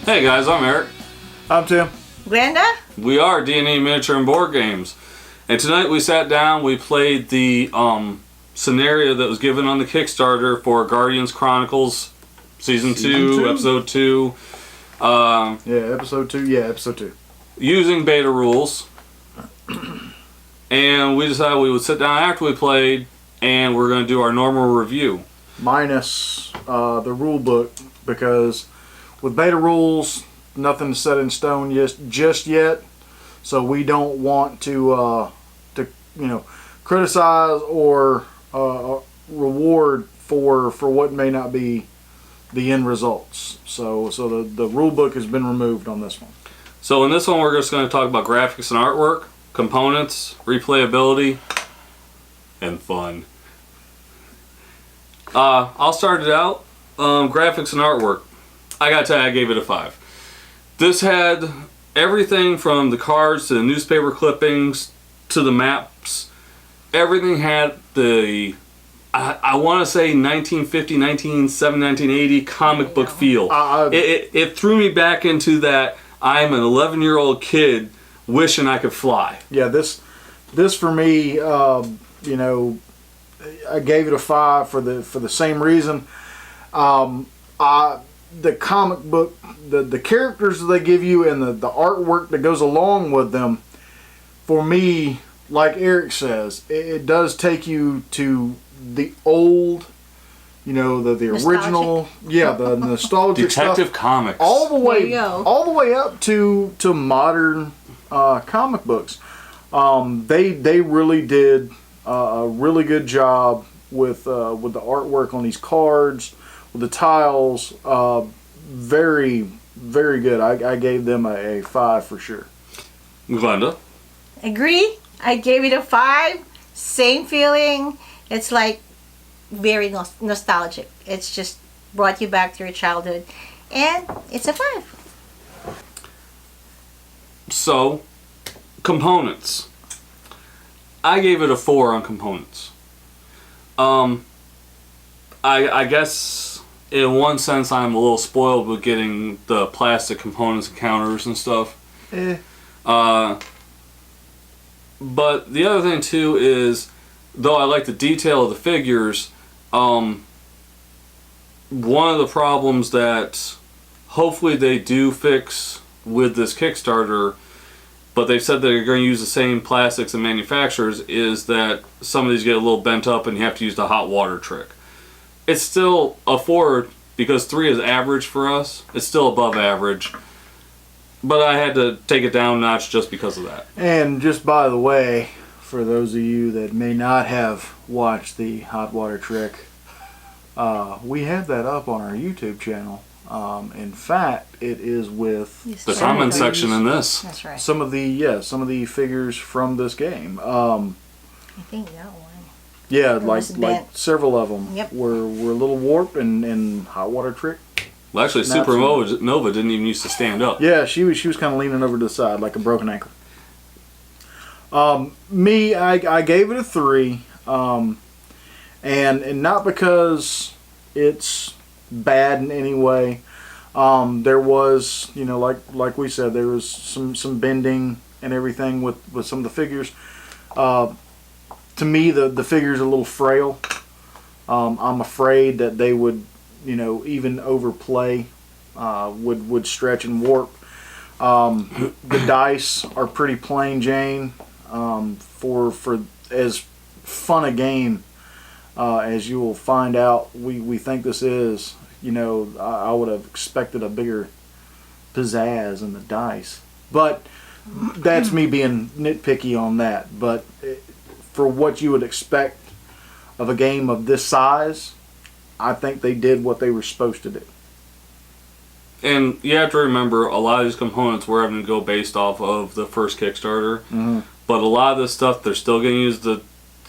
Hey guys, I'm Eric. I'm Tim. Glenda? We are D&E Miniature and Board Games. And tonight we sat down, we played the scenario that was given on the Kickstarter for Guardians Chronicles Season 2, Episode 2. Episode 2. Using beta rules. And we decided we would sit down after we played and we're going to do our normal review. Minus the rule book, because with beta rules, nothing's set in stone just yet. So we don't want to criticize or reward for what may not be the end results. So the rule book has been removed on this one. So in this one we're just going to talk about graphics and artwork, components, replayability, and fun. I'll start it out. Graphics and artwork. I gotta tell you, I gave it a 5. This had everything from the cards to the newspaper clippings to the maps. Everything had the, I want to say 1950, 1970, 1980 comic book feel. It threw me back into that I'm an 11-year-old kid wishing I could fly. Yeah, this for me, I gave it a 5 for the same reason. The comic book, the characters that they give you and the artwork that goes along with them, for me, like Eric says, it does take you to the old, the original, the nostalgic Detective stuff, Comics, all the way up to modern comic books. They really did a really good job with the artwork on these cards, with the tiles. Very, very good. I gave them a 5 for sure. Glenda? Agree. I gave it a 5. Same feeling. It's like very nostalgic. It's just brought you back to your childhood. And it's a 5. So, components. I gave it a 4 on components. I guess in one sense I'm a little spoiled with getting the plastic components and counters and stuff. But the other thing too is, though I like the detail of the figures, one of the problems that hopefully they do fix with this Kickstarter, but they've said they're going to use the same plastics and manufacturers, is that some of these get a little bent up and you have to use the hot water trick. It's still a 4 because 3 is average for us. It's still above average. But I had to take it down a notch just because of that. And just by the way, for those of you that may not have watched the hot water trick, we have that up on our YouTube channel. In fact, it is with the comment section in this. That's right. Some of the figures from this game. I think that one. Yeah, like several of them were a little warped and hot water trick. Well, actually, Supernova didn't even used to stand up. Yeah, she was kind of leaning over to the side like a broken ankle. Me, I gave it a 3, and not because it's bad in any way. There was, like we said, there was some bending and everything with some of the figures. To me, the figure's a little frail. I'm afraid that they would, even overplay, would stretch and warp. The dice are pretty plain Jane. For as fun a game as you will find out, we think this is. I would have expected a bigger pizzazz in the dice, but that's me being nitpicky on that. But for what you would expect of a game of this size, I think they did what they were supposed to do. And you have to remember, a lot of these components we're having to go based off of the first Kickstarter. Mm-hmm. But a lot of this stuff, they're still going to use the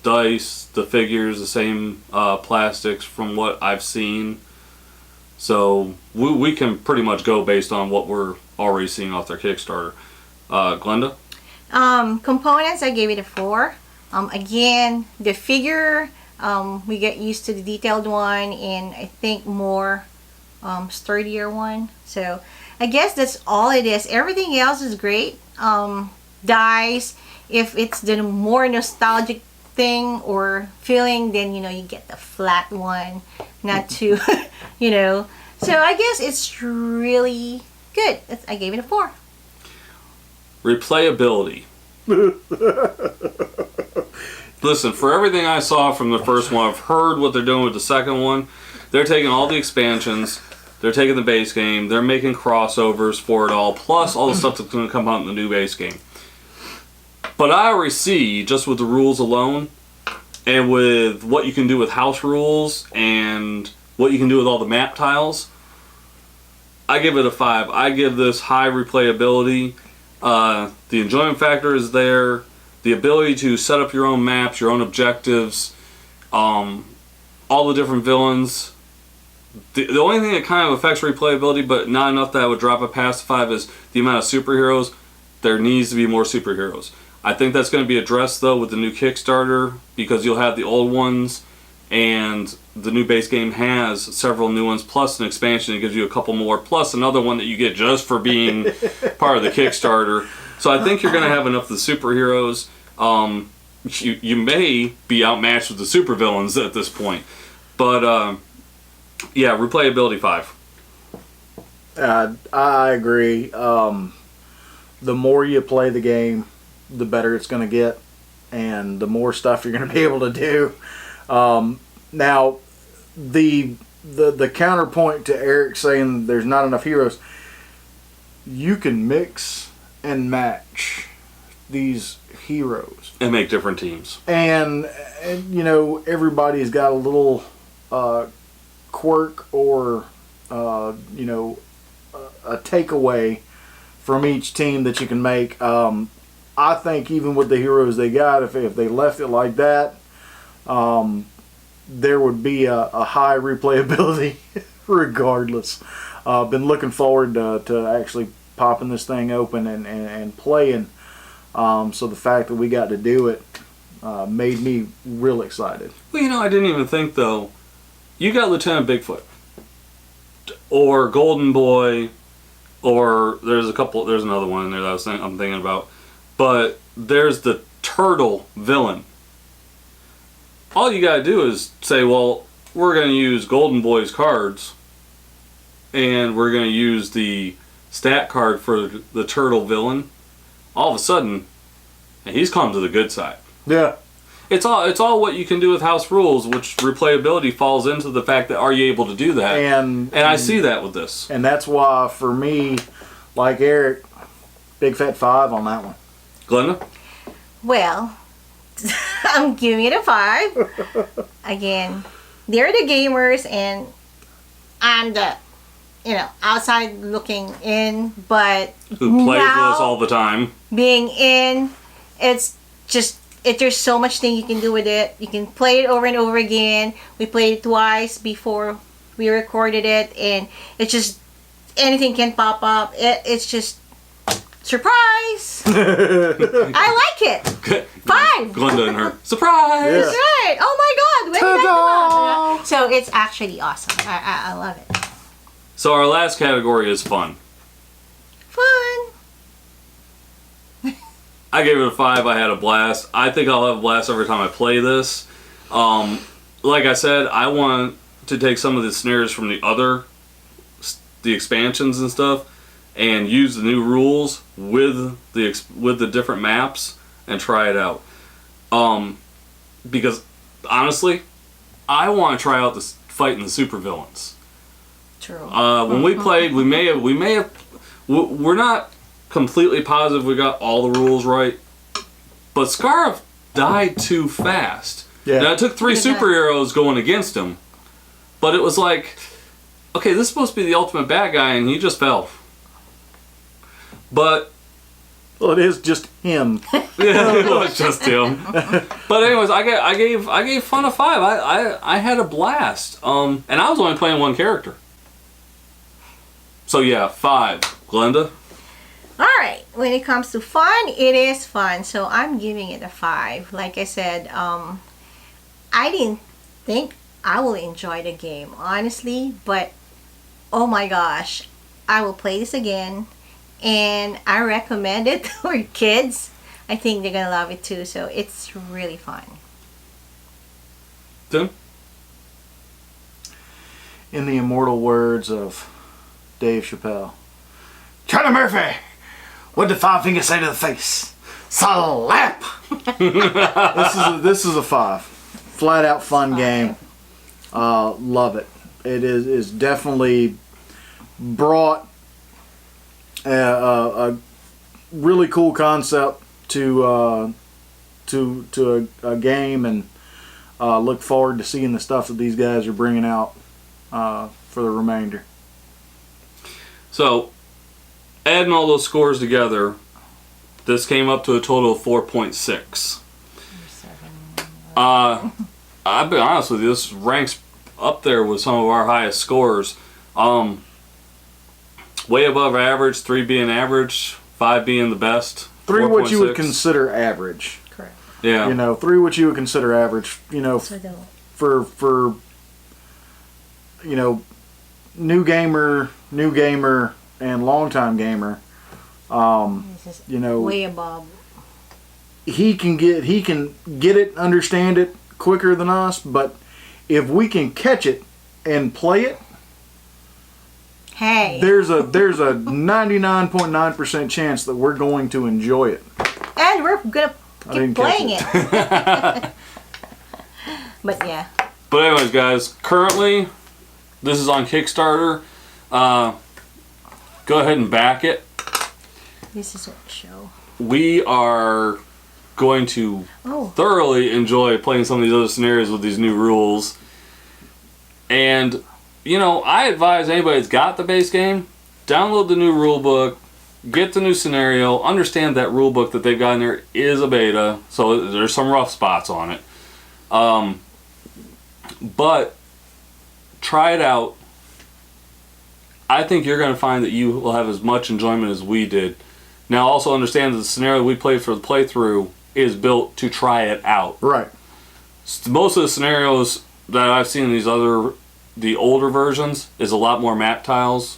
dice, the figures, the same plastics from what I've seen. So we can pretty much go based on what we're already seeing off their Kickstarter. Glenda? Components, I gave it a 4. Again, the figure, we get used to the detailed one and I think more sturdier one. So I guess that's all it is. Everything else is great. Dice, if it's the more nostalgic thing or feeling, then you get the flat one, not too, So I guess it's really good. I gave it a 4. Replayability. Listen, for everything I saw from the first one, I've heard what they're doing with the second one. They're taking all the expansions, they're taking the base game, they're making crossovers for it all, plus all the stuff that's going to come out in the new base game. But I already see, just with the rules alone, and with what you can do with house rules, and what you can do with all the map tiles, I give it a 5. I give this high replayability. The enjoyment factor is there. The ability to set up your own maps, your own objectives, all the different villains. The only thing that kind of affects replayability, but not enough that I would drop it past 5, is the amount of superheroes. There needs to be more superheroes. I think that's going to be addressed, though, with the new Kickstarter, because you'll have the old ones, and the new base game has several new ones, plus an expansion that gives you a couple more, plus another one that you get just for being part of the Kickstarter. So I think you're going to have enough of the superheroes. You may be outmatched with the supervillains at this point. But, yeah, replayability 5. I agree. The more you play the game, the better it's going to get, and the more stuff you're going to be able to do. Now, the counterpoint to Eric saying there's not enough heroes, you can mix and match these heroes And make different teams. and everybody's got a little quirk or a takeaway from each team that you can make. I think even with the heroes they got, if they left it like that, there would be a high replayability regardless. Been looking forward to actually popping this thing open and playing. So the fact that we got to do it made me real excited. Well, I didn't even think, though. You got Lieutenant Bigfoot. Or Golden Boy. Or there's another one in there that I'm thinking about. But there's the turtle villain. All you gotta do is say, well, we're gonna use Golden Boy's cards, and we're gonna use the stat card for the turtle villain. All of a sudden, he's come to the good side. Yeah. It's all what you can do with house rules, which replayability falls into the fact that are you able to do that? And I see that with this. And that's why, for me, like Eric, big fat 5 on that one. Glenda? Well, I'm giving it a 5. Again, they're the gamers, and I'm the, outside looking in, but Who plays with now, us all the time. being in, it's just, there's so much thing you can do with it. You can play it over and over again. We played it twice before we recorded it, and it's just, anything can pop up. It's just, surprise! I like it. 5. Glenda and her surprise. Yeah. That's right. Oh my God! When did I do that? So it's actually awesome. I love it. So our last category is fun. Fun. I gave it a 5. I had a blast. I think I'll have a blast every time I play this. Like I said, I want to take some of the scenarios from the expansions and stuff, and use the new rules with the different maps and try it out. Because honestly, I want to try out this fighting the supervillains. True. When we played, we may have. We're not completely positive we got all the rules right, but Scarf died too fast. Yeah. Now it took 3 superheroes going against him, but it was like, okay, this is supposed to be the ultimate bad guy, and he just fell. But Well, it is just him. yeah, it was just him. But anyways, I gave fun a 5. I had a blast. And I was only playing one character. So yeah, 5. Glenda? Alright, when it comes to fun, it is fun. So I'm giving it a 5. Like I said, I didn't think I will enjoy the game, honestly. But, oh my gosh, I will play this again, and I recommend it for kids. I think they're gonna love it too. So it's really fun. Tim? In the immortal words of Dave Chappelle, Charlie Murphy, what did Five Fingers say to the face? Slap! This is a 5. Flat out fun game. Love it. It is definitely brought a really cool concept to a game, and look forward to seeing the stuff that these guys are bringing out for the remainder. So, adding all those scores together, this came up to a total of 4.6. I'll be honest with you, this ranks up there with some of our highest scores. Way above average, 3 being average, 5 being the best. 3 what you would 4.6. consider average. Correct. Yeah. 3 what you would consider average. So the For new gamer, and longtime gamer. this is You know, way above. he can get it, understand it quicker than us, but if we can catch it and play it, Hey, there's a 99.9% chance that we're going to enjoy it. and we're gonna I didn't keep catch playing it. But yeah, But anyways, guys, currently, this is on Kickstarter. Go ahead and back it. this is what show. We are going to Oh, thoroughly enjoy playing some of these other scenarios with these new rules. And, I advise anybody that's got the base game, download the new rule book, get the new scenario, understand that rule book that they've got in there is a beta, so there's some rough spots on it. But try it out. I think you're going to find that you will have as much enjoyment as we did. Now, also understand that the scenario we played for the playthrough is built to try it out. Right. Most of the scenarios that I've seen in the older versions is a lot more map tiles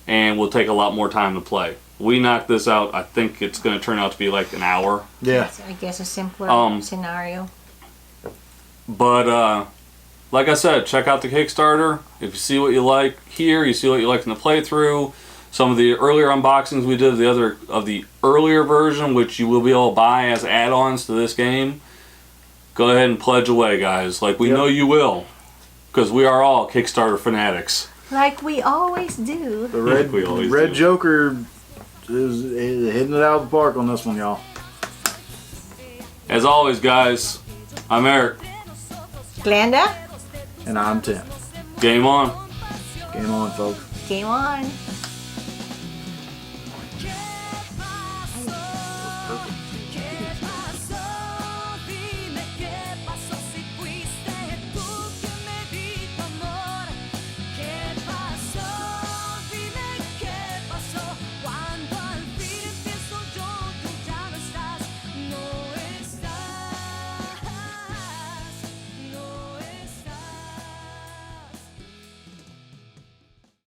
and will take a lot more time to play. We knocked this out. I think it's going to turn out to be like an hour. Yeah. that's, I guess a simpler scenario. But like I said, check out the Kickstarter. If you see what you like here, you see what you like in the playthrough. Some of the earlier unboxings we did of the earlier version, which you will be able to buy as add-ons to this game. Go ahead and pledge away, guys. Like we know you will, because we are all Kickstarter fanatics. Like we always do. The red We always red do. Joker is hitting it out of the park on this one, y'all. As always, guys, I'm Eric. Glenda, And I'm Tim. Game on. Game on, folks. game on.